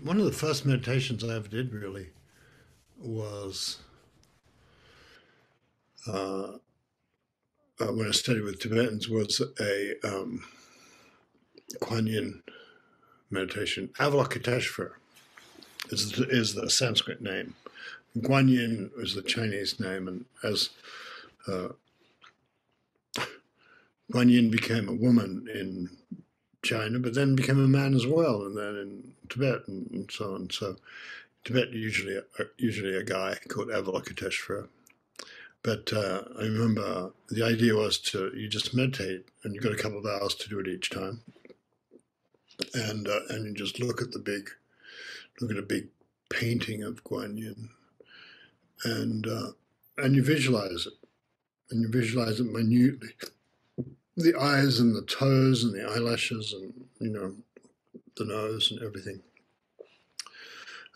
one of the first meditations I ever did really was uh, when I studied with Tibetans was a Kuan Yin meditation. Avalokiteshvara is the Sanskrit name. Guan Yin is the Chinese name, and as uh, Guan Yin became a woman in China, but then became a man as well, and then in Tibet and so on. So Tibet usually a guy called Avalokiteshvara. But I remember the idea was you just meditate, and you've got a couple of hours to do it each time, and you just look at a big painting of Guan Yin, and uh, and you visualize it, and you visualize it minutely, the eyes and the toes and the eyelashes, and the nose and everything,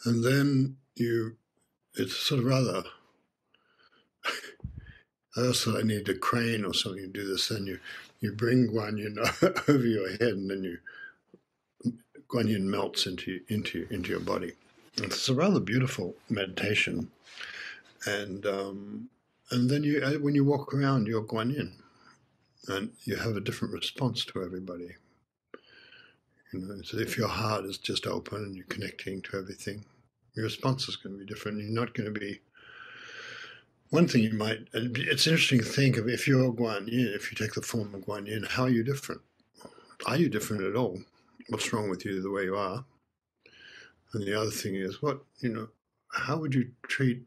and then it's sort of rather. I need a crane or something to do this. Then you bring Guan Yin over your head, and then Guan Yin melts into your body. It's a rather beautiful meditation, and then when you walk around, you're Guan Yin, and you have a different response to everybody. So if your heart is just open and you're connecting to everything, your response is going to be different. You're not going to be. One thing it's interesting to think of if you're Guan Yin, if you take the form of Guan Yin, how are you different? Are you different at all? What's wrong with you the way you are? And the other thing is, how would you treat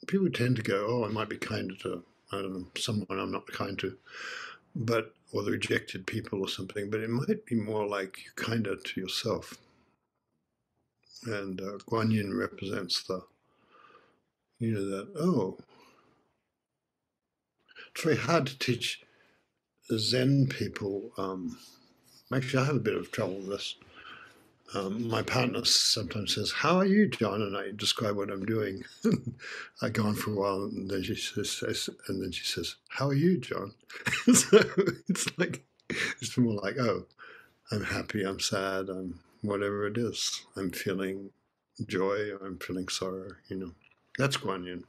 people? Tend to go, oh, I might be kinder to, I don't know, someone I'm not kind to, or the rejected people or something, but it might be more like you're kinder to yourself. And Guan Yin represents it's very hard to teach Zen people. Actually, I have a bit of trouble with this. My partner sometimes says, "How are you, John?" And I describe what I'm doing. I go on for a while, and then she says, "How are you, John?" So it's more like, "Oh, I'm happy, I'm sad, I'm whatever it is. I'm feeling joy, I'm feeling sorrow." That's Guan Yin.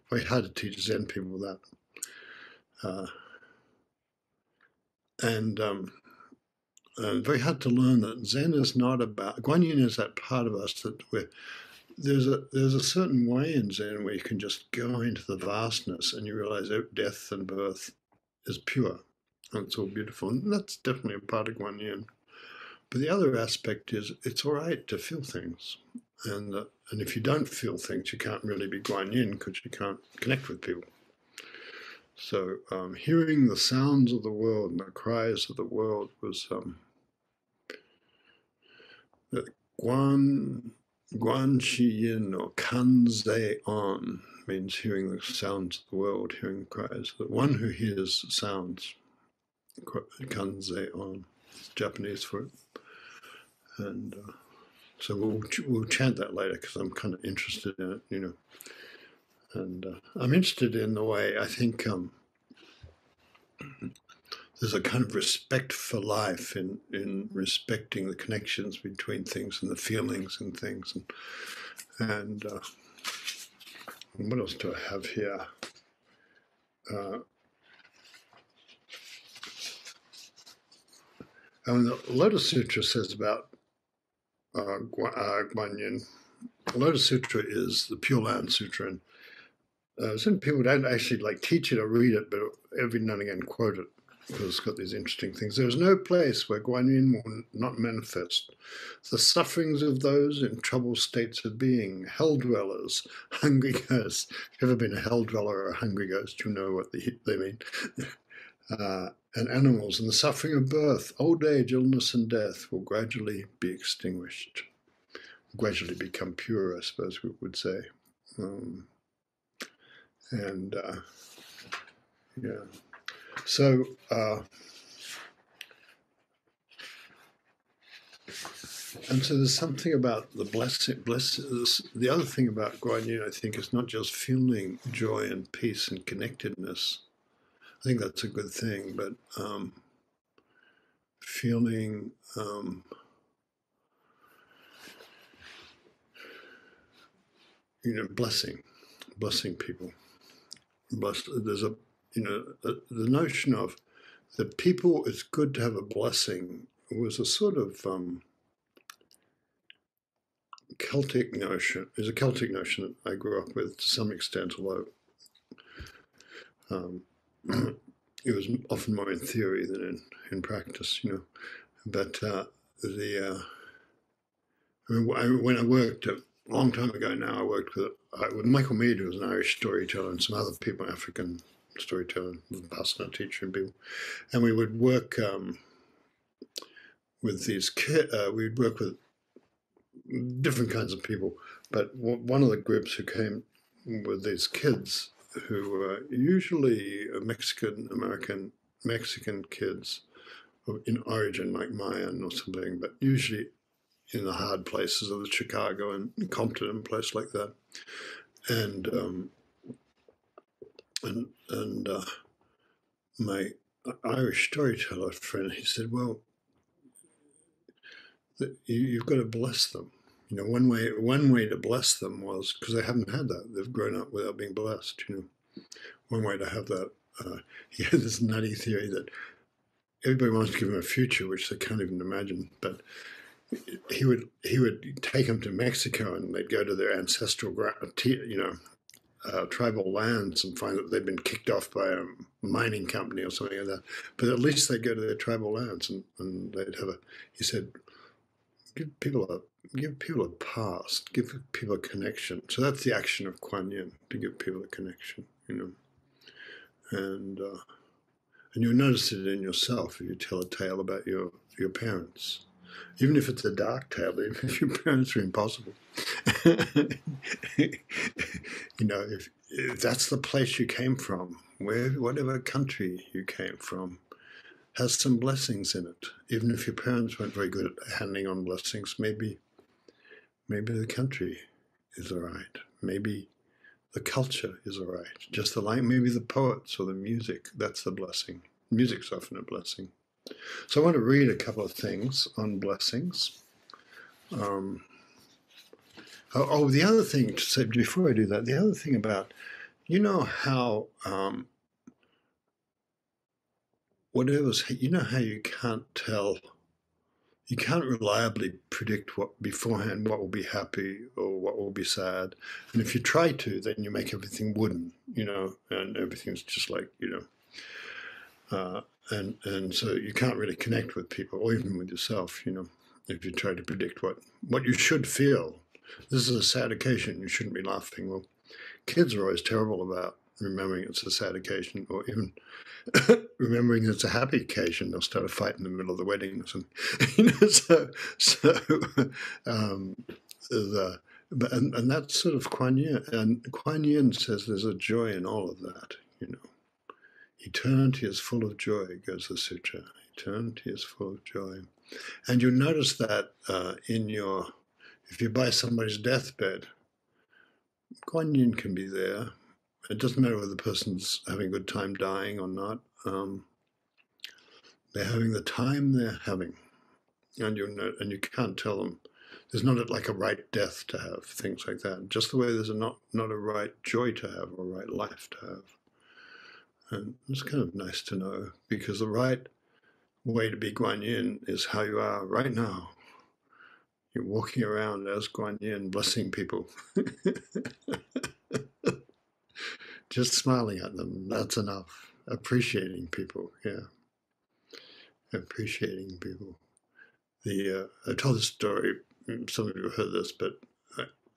Very hard to teach Zen people that, uh, and very hard to learn that Zen is not about Guan Yin is that part of us that there's a certain way in Zen where you can just go into the vastness and you realize that death and birth is pure and it's all beautiful, and that's definitely a part of Guan Yin. But the other aspect is it's all right to feel things, and if you don't feel things, you can't really be Guan Yin because you can't connect with people. So hearing the sounds of the world and the cries of the world was Guan Guan Shi Yin or Kanzeon means hearing the sounds of the world, hearing the cries. The one who hears sounds, Kanzeon, Japanese for it. And so we'll chant that later because I'm kind of interested in it, And I'm interested in the way I think there's a kind of respect for life in respecting the connections between things and the feelings and things. And what else do I have here? The Lotus Sutra says about Guan Yin. The Lotus Sutra is the Pure Land Sutra, and some people don't actually teach it or read it, but every now and again quote it because it's got these interesting things. There is no place where Guan Yin will not manifest the sufferings of those in troubled states of being, hell dwellers, hungry ghosts. If you've ever been a hell dweller or a hungry ghost, you know what they mean. And animals, and the suffering of birth, old age, illness, and death will gradually be extinguished, gradually become pure, I suppose we would say. And yeah, so and so there's something about the blessing. The other thing about Guan Yin, I think, is not just feeling joy and peace and connectedness. I think that's a good thing, but feeling blessing people. There's the notion of that people, it's good to have a blessing was a sort of Celtic notion. Is a Celtic notion that I grew up with to some extent, although it was often more in theory than in practice, But when I worked a long time ago now, I worked with Michael Mead, who was an Irish storyteller, and some other people, African storyteller, pastor, teacher, and people, and we would work with these kids. We'd work with different kinds of people, but one of the groups who came with these kids who were usually Mexican kids in origin, like Mayan or something, but usually in the hard places of the Chicago and Compton and places like that. And my Irish storyteller friend, he said, well, you've got to bless them. One way to bless them was, because they haven't had that. They've grown up without being blessed, One way to have that, he had this nutty theory that everybody wants to give them a future, which they can't even imagine, but he would take them to Mexico and they'd go to their ancestral, tribal lands and find that they'd been kicked off by a mining company or something like that. But at least they'd go to their tribal lands and they'd have he said, give people a past, give people a connection. So that's the action of Kuan Yin, to give people a connection, And you'll notice it in yourself if you tell a tale about your parents. Even if it's a dark tale, even if your parents are impossible. If that's the place you came from, whatever country you came from, has some blessings in it. Even if your parents weren't very good at handing on blessings, maybe the country is all right. Maybe the culture is all right. Just maybe the poets or the music, that's the blessing. Music's often a blessing. So I want to read a couple of things on blessings. The other thing to say before I do that, the other thing about, how how you can't tell, you can't reliably predict beforehand what will be happy or what will be sad. And if you try to, then you make everything wooden, and everything's just like, and so you can't really connect with people or even with yourself, if you try to predict what you should feel. This is a sad occasion, you shouldn't be laughing. Well, kids are always terrible about remembering it's a sad occasion, or even remembering it's a happy occasion. They'll start a fight in the middle of the wedding or something. And that's sort of Kuan Yin. And Kuan Yin says there's a joy in all of that, Eternity is full of joy, goes the sutra. Eternity is full of joy. And you'll notice that if you're by somebody's deathbed, Kuan Yin can be there. It doesn't matter whether the person's having a good time dying or not. They're having the time they're having. And you can't tell them. There's not like a right death to have, things like that. Just the way there's not a right joy to have or a right life to have. And it's kind of nice to know, because the right way to be Kuan Yin is how you are right now. You're walking around as Kuan Yin, blessing people. Just smiling at them, that's enough. Appreciating people, yeah. Appreciating people. I told this story, some of you have heard this, but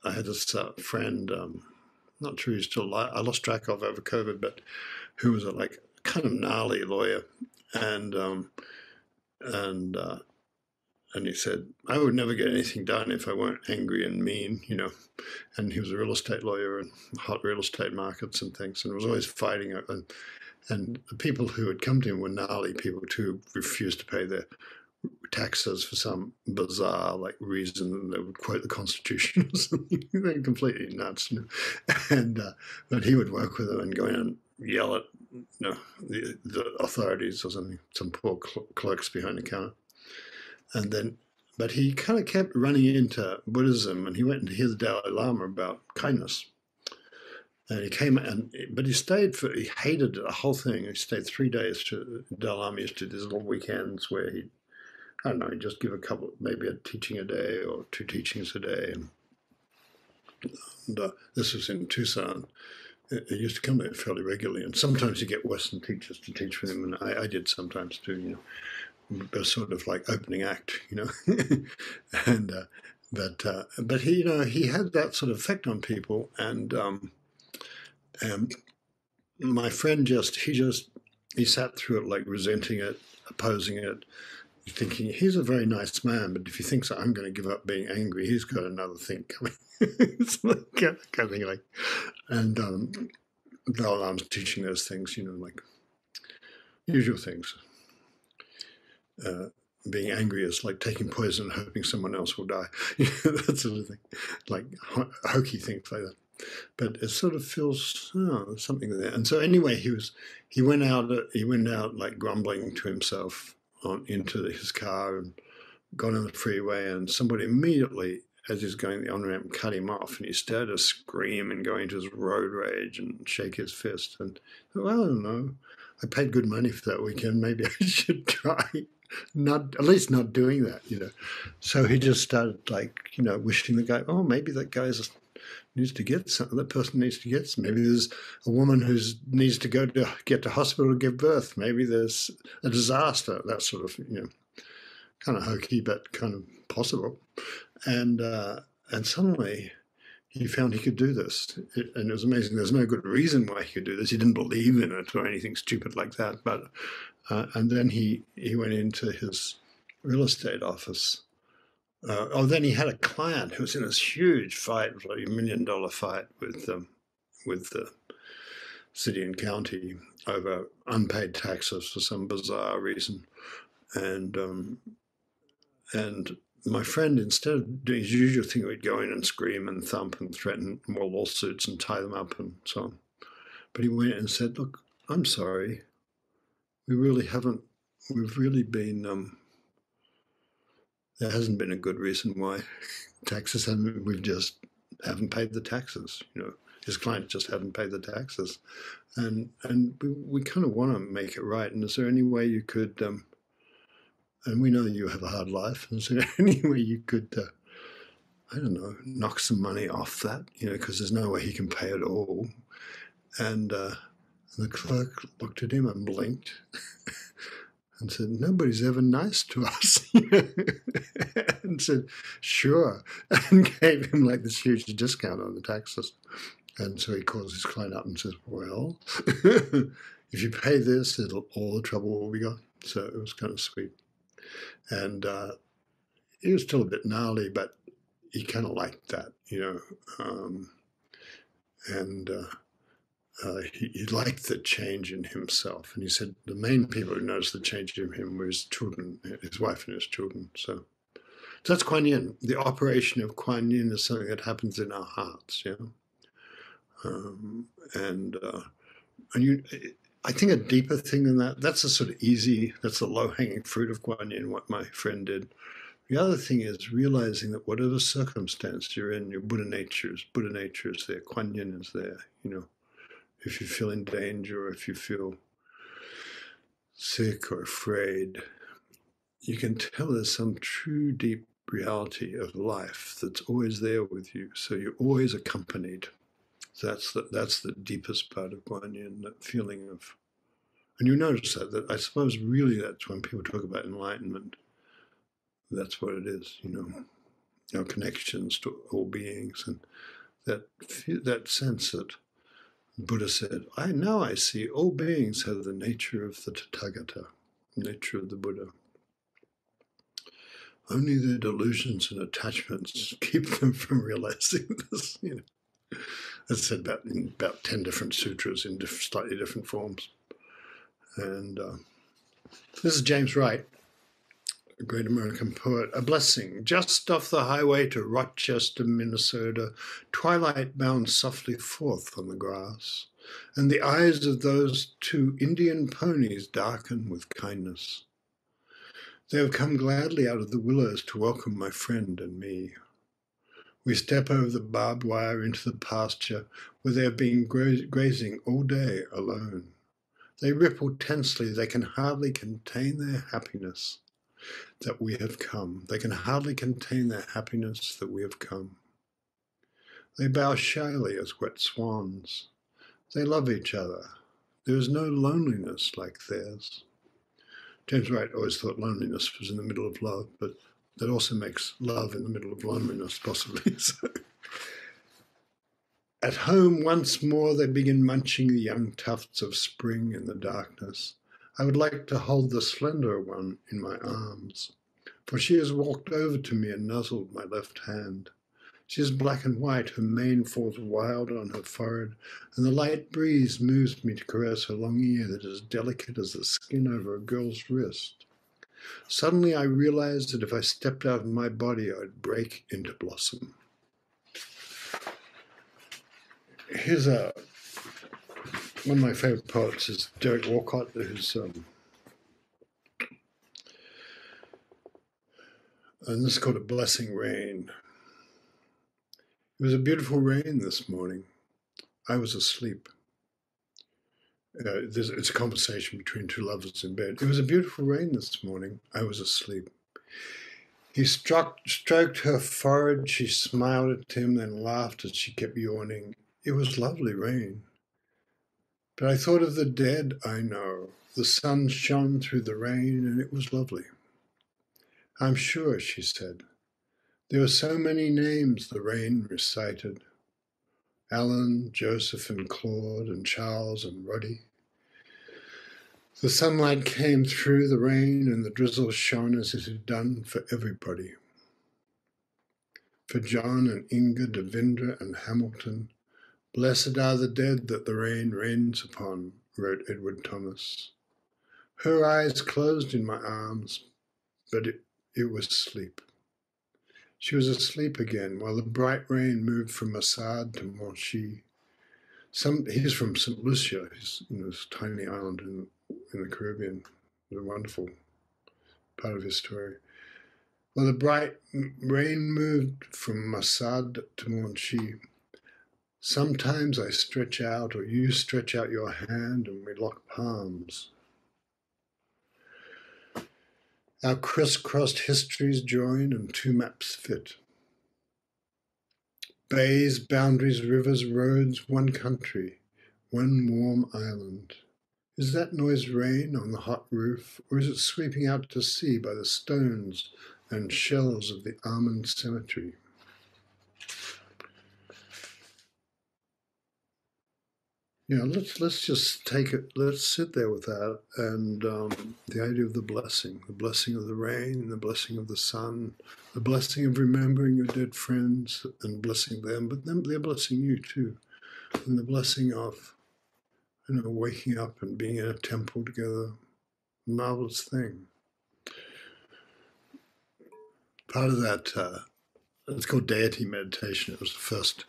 I had this friend, not sure he's still alive, I lost track of over COVID, but who was a kind of gnarly lawyer. And he said, I would never get anything done if I weren't angry and mean, And he was a real estate lawyer and hot real estate markets and things, and was always fighting. And the people who had come to him were gnarly people too, who refused to pay their taxes for some bizarre reason, and they would quote the Constitution or something. They're completely nuts. But he would work with them and go in and yell at the authorities or something, some poor clerks behind the counter. And then but he kind of kept running into Buddhism, and he went to hear the Dalai Lama about kindness. And he came, but he stayed he hated the whole thing. He stayed 3 days. The Dalai Lama used to do these little weekends where I don't know, he'd just give a couple, maybe a teaching a day or 2 teachings a day. And this was in Tucson. He used to come there fairly regularly, and sometimes you get Western teachers to teach with him, and I did sometimes too, you know, but sort of like opening act, you know. And but he, you know, he had that sort of effect on people, and my friend he sat through it, like resenting it, opposing it, thinking he's a very nice man, but if he thinks I'm going to give up being angry, he's got another thing coming. It's like kind of thing, like, and Dalai Lama's teaching those things, you know, like usual things. Being angry is like taking poison and hoping someone else will die. That sort of thing, like hokey things like that. But it sort of feels there's something there. And so anyway, he went out like grumbling to himself into his car and got on the freeway, and somebody immediately, as he's going the on-ramp, cut him off, and he started to scream and go into his road rage and shake his fist. And well, I don't know, I paid good money for that weekend, maybe I should try at least not doing that, you know. So he just started, like, you know, wishing the guy, oh, maybe that guy's needs to get something, that person needs to get some. Maybe there's a woman who needs to get to hospital to give birth. Maybe there's a disaster, that sort of, you know, kind of hokey, but kind of possible. And suddenly he found he could do this. And it was amazing. There's no good reason why he could do this. He didn't believe in it or anything stupid like that. But and then he went into his real estate office. Then he had a client who was in this huge fight, like $1 million fight with the city and county over unpaid taxes for some bizarre reason, and my friend, instead of doing his usual thing, would go in and scream and thump and threaten more lawsuits and tie them up and so on. But he went and said, "Look, I'm sorry. We've really been." There hasn't been a good reason why taxes haven't. We just haven't paid the taxes. You know, his clients just haven't paid the taxes, and we kind of want to make it right. And is there any way you could? And we know you have a hard life. And is there any way you could? I don't know, knock some money off that. You know, because there's no way he can pay it all. And the clerk looked at him and blinked. And said, nobody's ever nice to us. And said, sure. And gave him like this huge discount on the taxes. And so he calls his client up and says, well, if you pay this, all the trouble will be gone. So it was kind of sweet. And he was still a bit gnarly, but he kind of liked that, you know. He liked the change in himself. And he said the main people who noticed the change in him were his children, his wife and his children. So that's Kuan Yin. The operation of Kuan Yin is something that happens in our hearts, you know. I think a deeper thing than that, that's a sort of that's the low-hanging fruit of Kuan Yin, what my friend did. The other thing is realizing that whatever circumstance you're in, your Buddha nature is there, Kuan Yin is there, you know. If you feel in danger, or if you feel sick or afraid, you can tell there's some true deep reality of life that's always there with you. So you're always accompanied. So that's the deepest part of Kuan Yin, that feeling of, and you notice that I suppose really that's when people talk about enlightenment. That's what it is, you know, our connections to all beings, and that sense that Buddha said, now I see all beings have the nature of the Tathagata, nature of the Buddha. Only their delusions and attachments keep them from realizing this. You know, that's said in about 10 different sutras in slightly different forms. And this is James Wright, a great American poet. A blessing. Just off the highway to Rochester, Minnesota, twilight bound softly forth on the grass, and the eyes of those 2 Indian ponies darken with kindness. They have come gladly out of the willows to welcome my friend and me. We step over the barbed wire into the pasture where they have been grazing all day alone. They ripple tensely. They can hardly contain their happiness that we have come. They can hardly contain their happiness that we have come. They bow shyly as wet swans. They love each other. There is no loneliness like theirs. James Wright always thought loneliness was in the middle of love, but that also makes love in the middle of loneliness, possibly. So. At home once more they begin munching the young tufts of spring in the darkness. I would like to hold the slender one in my arms, for she has walked over to me and nuzzled my left hand. She is black and white, her mane falls wild on her forehead, and the light breeze moves me to caress her long ear that is delicate as the skin over a girl's wrist. Suddenly I realized that if I stepped out of my body, I'd break into blossom. Here's one of my favorite poets is Derek Walcott, who's and this is called A Blessing Rain. It was a beautiful rain this morning. I was asleep. It's a conversation between two lovers in bed. It was a beautiful rain this morning. I was asleep. He stroked her forehead. She smiled at him, then laughed as she kept yawning. It was lovely rain. But I thought of the dead I know. The sun shone through the rain, and it was lovely. I'm sure, she said. There were so many names the rain recited. Alan, Joseph, and Claude, and Charles, and Roddy. The sunlight came through the rain, and the drizzle shone as it had done for everybody. For John and Inga, Devendra and Hamilton, blessed are the dead that the rain rains upon, wrote Edward Thomas. Her eyes closed in my arms, but it was sleep. She was asleep again, while the bright rain moved from Masad to Monchy. He's from St. Lucia, he's this tiny island in the Caribbean. It's a wonderful part of his story. Well, the bright rain moved from Masad to Monchy. Sometimes I stretch out, or you stretch out your hand, and we lock palms. Our crisscrossed histories join, and two maps fit. Bays, boundaries, rivers, roads, one country, one warm island. Is that noise rain on the hot roof, or is it sweeping out to sea by the stones and shells of the almond cemetery? Let's just take it. Let's sit there with that, and the idea of the blessing of the rain, the blessing of the sun, the blessing of remembering your dead friends and blessing them, but then they're blessing you too, and the blessing of, waking up and being in a temple together, marvelous thing. Part of that, it's called deity meditation. It was the first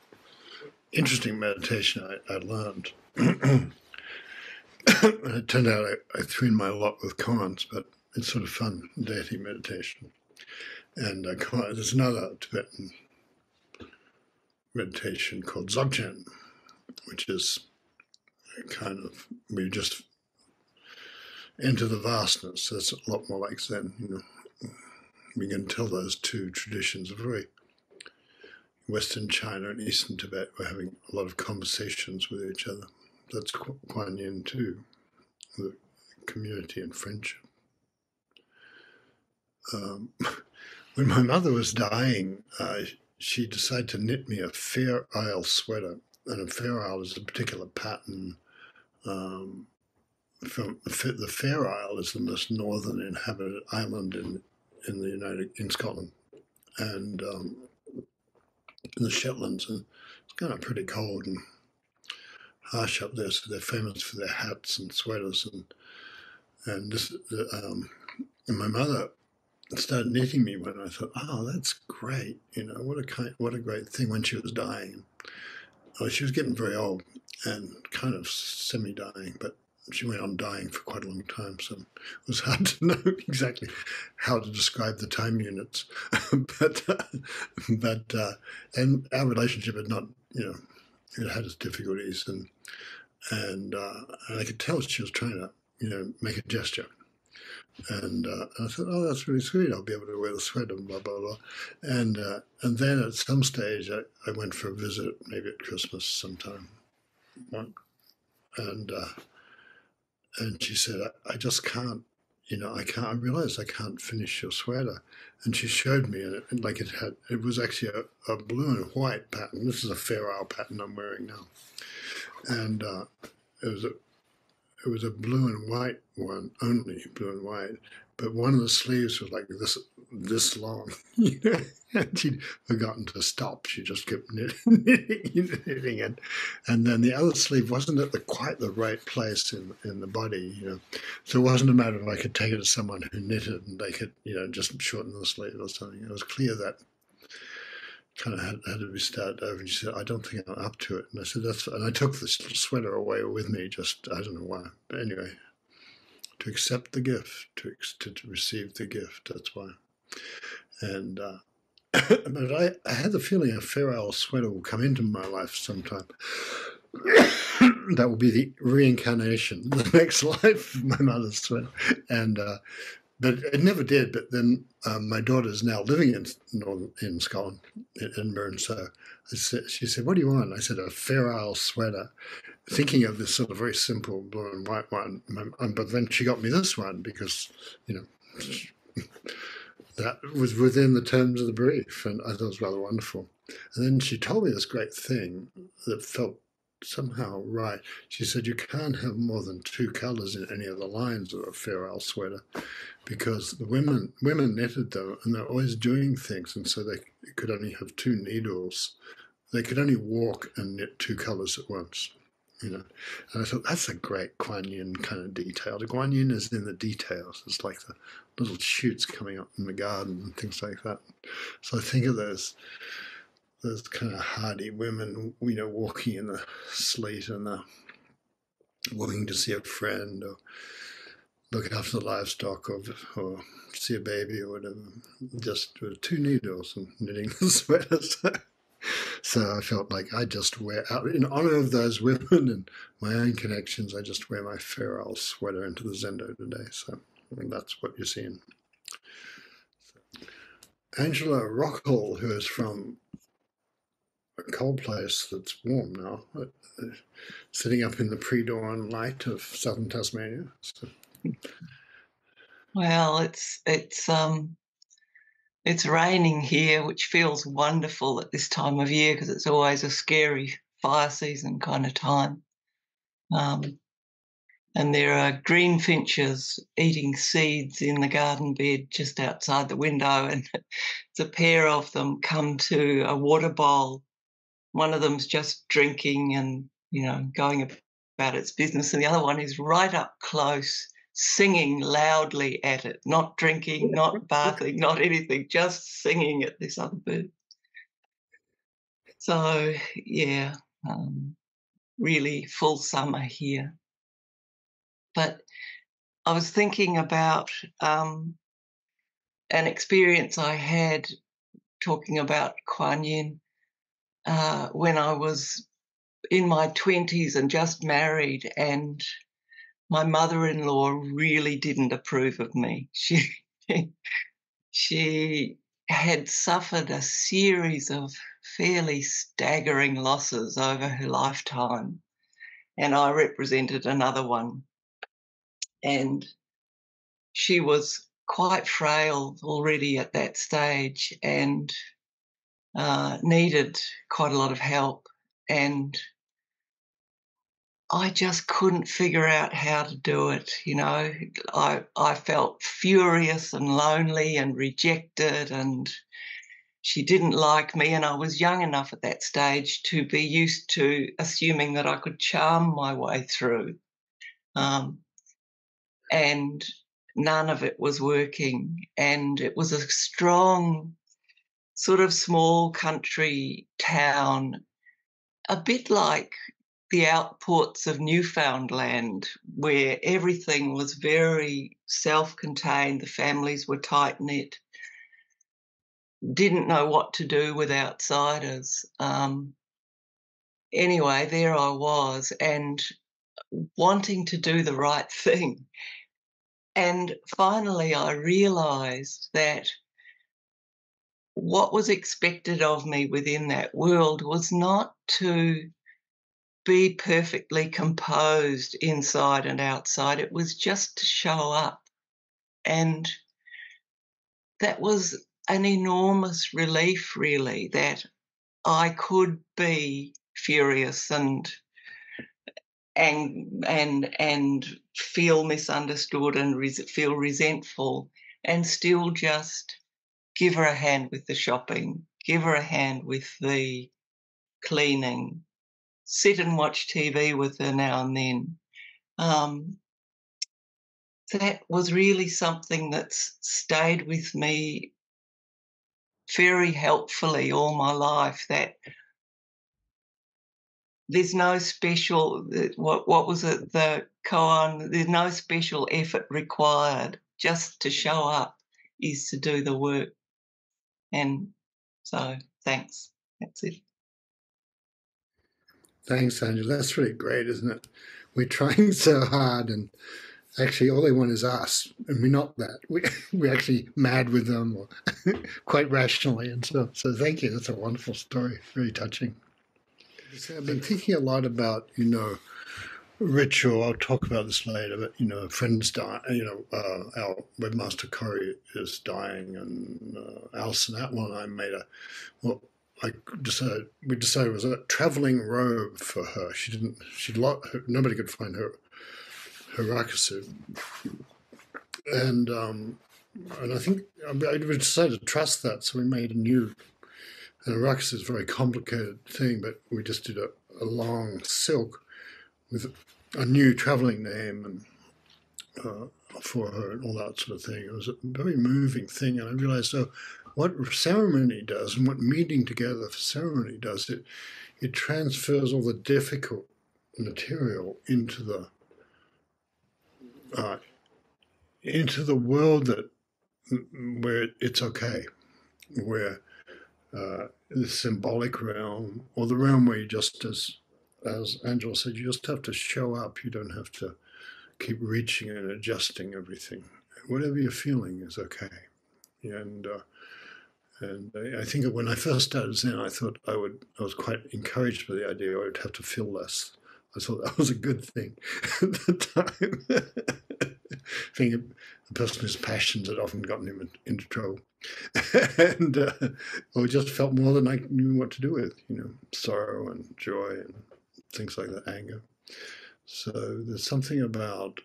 interesting meditation I learned. And it turned out I threw in my lot with koans, but it's sort of fun, deity meditation. And there's another Tibetan meditation called Dzogchen, which is kind of, we just enter the vastness. So it's a lot more like Zen, We can tell those two traditions are very Western China and Eastern Tibet were having a lot of conversations with each other. That's Kuan Yin too, the community and friendship. When my mother was dying, she decided to knit me a Fair Isle sweater. And a Fair Isle is a particular pattern. From the Fair Isle is the most northern inhabited island in Scotland, and in the Shetlands, and it's kind of pretty cold and harsh up there. So they're famous for their hats and sweaters, and my mother started knitting me when I thought, oh, that's great. What a great thing when she was dying. She was getting very old and kind of semi-dying, but she went on dying for quite a long time, so it was hard to know exactly how to describe the time units. And our relationship had not, it had its difficulties, and I could tell she was trying to, make a gesture. And I thought, oh, that's really sweet. I'll be able to wear the sweater, blah, blah, blah. And then at some stage, I went for a visit, maybe at Christmas sometime. And she said, I just can't, I realized I can't finish your sweater. And she showed me, and it was actually a blue and white pattern. This is a Fair Isle pattern I'm wearing now. And it was a blue and white one, only blue and white. But one of the sleeves was like this long, and she'd forgotten to stop. She just kept knitting it. And then the other sleeve wasn't at quite the right place in the body, So it wasn't a matter of I could take it to someone who knitted and they could, just shorten the sleeve or something. It was clear that kind of had to be started over. And she said, I don't think I'm up to it. And I said, and I took the sweater away with me, I don't know why. But anyway, to accept the gift, to receive the gift, that's why. And, but I had the feeling a Fair Isle sweater will come into my life sometime. That will be the reincarnation, the next life of my mother's sweater. And, but it never did. But then my daughter is now living in Scotland, in Edinburgh. And so she said, what do you want? I said, a Fair Isle sweater, thinking of this sort of very simple blue and white one. But then she got me this one because, that was within the terms of the brief. And I thought it was rather wonderful. And then she told me this great thing that felt somehow right. She said, you can't have more than two colours in any of the lines of a Fair Isle sweater because the women knitted them and they're always doing things, and so they could only have two needles. They could only walk and knit two colours at once, And I thought, that's a great Kuan Yin kind of detail. The Kuan Yin is in the details. It's like the little shoots coming up in the garden and things like that. So I think of those kind of hardy women, walking in the sleet and walking to see a friend or look after the livestock or see a baby or whatever, just with two needles and knitting the sweaters. So I felt like I just wear, in honor of those women and my own connections, I just wear my Fair Isle sweater into the Zendo today. So that's what you're seeing. So, Angela Rockall, who is from a cold place that's warm now, sitting up in the pre-dawn light of southern Tasmania. So. Well, it's raining here, which feels wonderful at this time of year because it's always a scary fire season kind of time. And there are greenfinches eating seeds in the garden bed just outside the window, and it's a pair of them come to a water bowl. One of them's just drinking and, going about its business, and the other one is right up close, singing loudly at it, not drinking, not bathing, not anything, just singing at this other bird. So, yeah, really full summer here. But I was thinking about an experience I had talking about Kuan Yin when I was in my 20s and just married, and my mother-in-law really didn't approve of me. She had suffered a series of fairly staggering losses over her lifetime, and I represented another one. And she was quite frail already at that stage and needed quite a lot of help. And I just couldn't figure out how to do it. I felt furious and lonely and rejected, and she didn't like me. And I was young enough at that stage to be used to assuming that I could charm my way through. And none of it was working. And it was a strong, sort of small country town, a bit like the outports of Newfoundland, where everything was very self-contained, the families were tight-knit, didn't know what to do with outsiders. Anyway, there I was, and wanting to do the right thing. And finally, I realised that what was expected of me within that world was not to be perfectly composed inside and outside. It was just to show up. And that was an enormous relief, really, that I could be furious and feel misunderstood and feel resentful, and still just give her a hand with the shopping, give her a hand with the cleaning, sit and watch TV with her now and then. That was really something that's stayed with me very helpfully all my life, that there's no special, what was it, the koan, there's no special effort required. Just to show up is to do the work. And so, thanks. That's it. Thanks, Angela. That's really great, isn't it? We're trying so hard, and actually all they want is us, and we're not that. We're actually mad with them, or quite rationally. And so thank you. That's a wonderful story. Really touching. So I've been thinking a lot about, ritual. I'll talk about this later, but a friend's dying. Our webmaster Corey is dying, and Alison Atwell and I made we decided it was a traveling robe for her. Nobody could find her rakusu, and I think we decided to trust that, so we made a new. And a rakusu is a very complicated thing, but we just did a long silk with a new traveling name and for her and all that sort of thing. It was a very moving thing, and I realized, what ceremony does and what meeting together for ceremony does, it transfers all the difficult material into the world where it's okay, where the symbolic realm, or the realm where you just, as Angela said, you just have to show up. You don't have to keep reaching and adjusting everything. Whatever you're feeling is okay. And I think that when I first started Zen, I thought I was quite encouraged by the idea I would have to feel less. I thought that was a good thing at the time. Being a person whose passions had often gotten him into trouble. And or just felt more than I knew what to do with, sorrow and joy and things like that, anger. So there's something about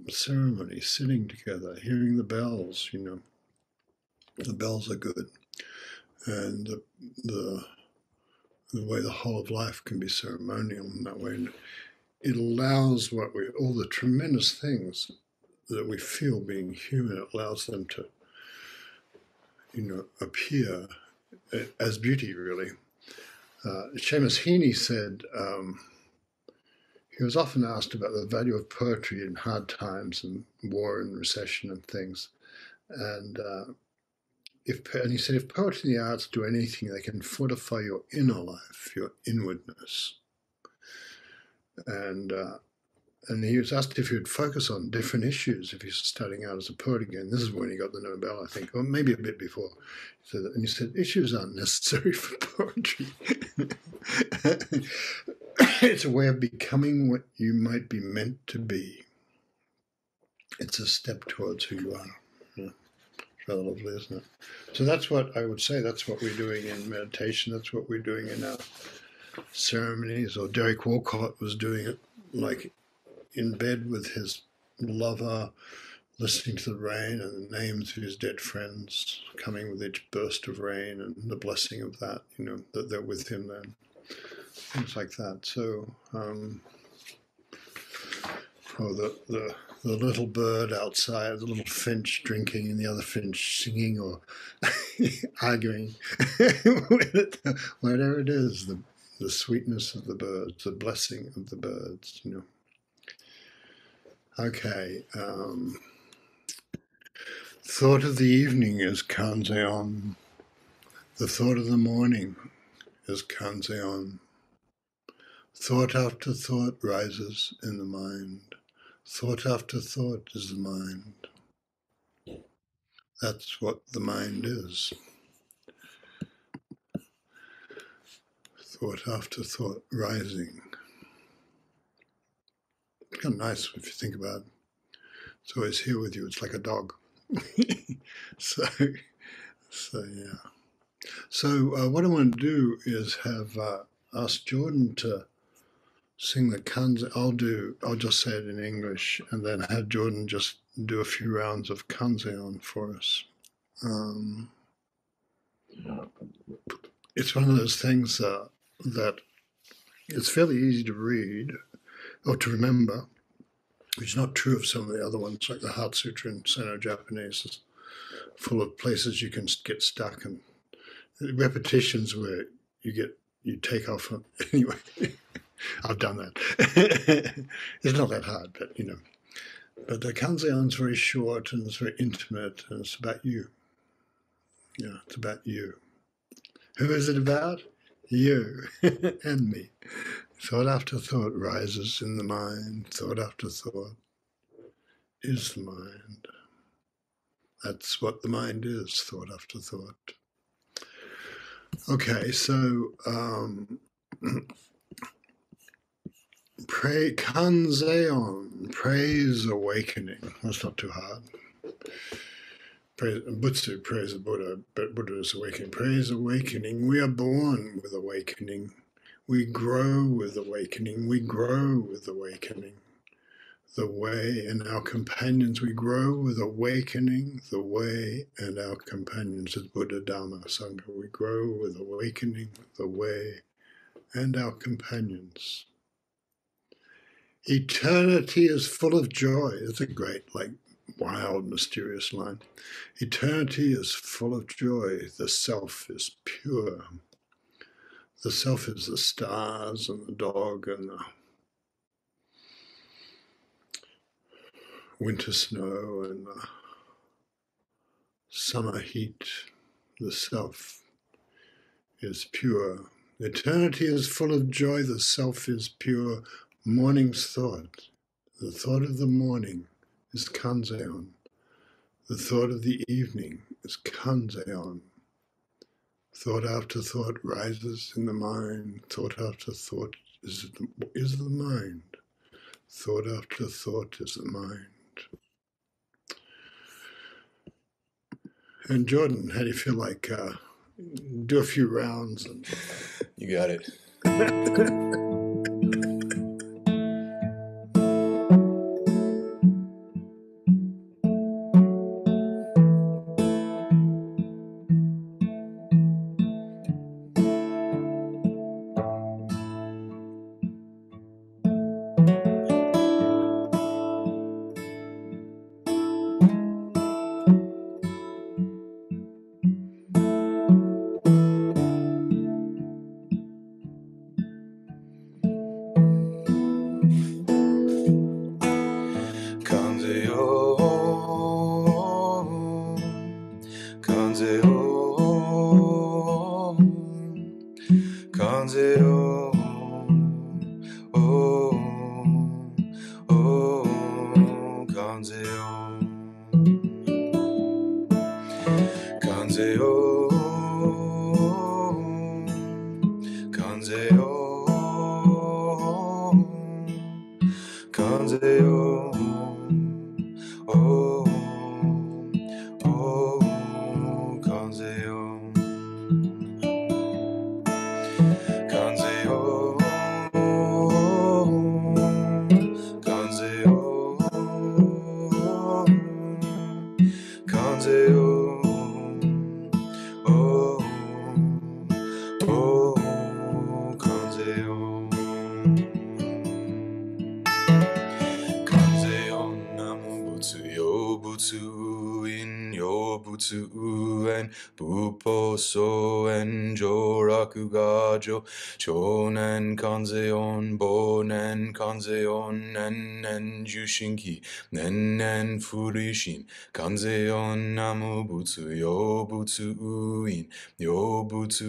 ceremony, sitting together, hearing the bells, the bells are good. And the way the whole of life can be ceremonial in that way. And it allows all the tremendous things that we feel being human, it allows them to, appear as beauty, really. Seamus Heaney said, he was often asked about the value of poetry in hard times and war and recession and things. And he said, if poetry and the arts do anything, they can fortify your inner life, your inwardness. And he was asked if he would focus on different issues if he's starting out as a poet again. This is when he got the Nobel, I think, or maybe a bit before. And he said, issues aren't necessary for poetry. It's a way of becoming what you might be meant to be. It's a step towards who you are. Yeah. It's rather lovely, isn't it? So that's what I would say. That's what we're doing in meditation. That's what we're doing in our ceremonies. Or Derek Walcott was doing it like in bed with his lover, listening to the rain and the names of his dead friends coming with each burst of rain and the blessing of that, that they're with him then. Things like that. So, the little bird outside, the little finch drinking and the other finch singing or arguing, whatever it is, the sweetness of the birds, the blessing of the birds, Okay. Thought of the evening is Kanzeon. The thought of the morning is Kanzeon. Thought after thought rises in the mind. Thought after thought is the mind. That's what the mind is. Thought after thought rising. It's kind of nice if you think about it. It's always here with you. It's like a dog. so yeah. So what I want to do is have ask Jordan to sing the Kanzeon. I'll just say it in English, and then have Jordan just do a few rounds of Kanzeon for us. It's one of those things that it's fairly easy to read or to remember, which is not true of some of the other ones, like the Heart Sutra in Sino-Japanese is full of places you can get stuck and repetitions where you take off. Anyway, I've done that. It's not that hard, but But the Kanzeon's very short and it's very intimate and it's about you. Yeah, it's about you. Who is it about? You and me. Thought after thought rises in the mind. Thought after thought is the mind. That's what the mind is, thought after thought. Okay, so Kanzeon, praise awakening. That's not too hard. Butsu, praise the Buddha, but Buddha is awakening. Praise awakening. We are born with awakening. We grow with awakening. We grow with awakening. The way and our companions. We grow with awakening. The way and our companions is Buddha, Dharma, Sangha. We grow with awakening, the way and our companions. Eternity is full of joy. It's a great, wild, mysterious line. Eternity is full of joy. The self is pure. The self is the stars and the dog and the winter snow and the summer heat. The self is pure. Eternity is full of joy. The self is pure. Morning's thought. The thought of the morning is Kanzeon. The thought of the evening is Kanzeon. Thought after thought rises in the mind. Thought after thought is the mind. Thought after thought is the mind. And Jordan, how do you feel like do a few rounds? You got it. en bupo so en joraku gajo chonen kanzeon bonen kanzeon nen jushinki nen furishin kanzeon namu butsu yobutsu uin yobutsu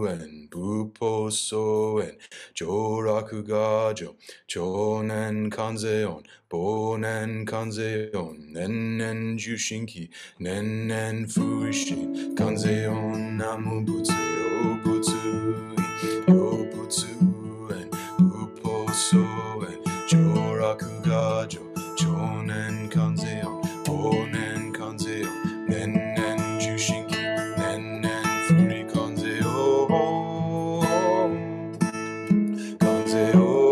uen bupo so en joraku gajo chonen kanzeon bonen kanzeon nen jushinki nen furishin kanzeon namu butsu yobutsu uen bupo so en joraku gajo chonen kanzeon bonen kanzeon nen jushinki nen furi kanzeon kanzeon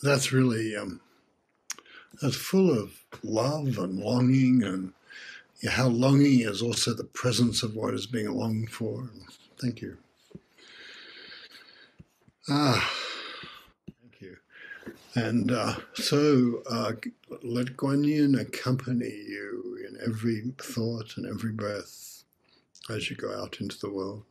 That's really that's full of love and longing, and how longing is also the presence of what is being longed for. Thank you. Thank you. And so let Guan Yin accompany you in every thought and every breath as you go out into the world.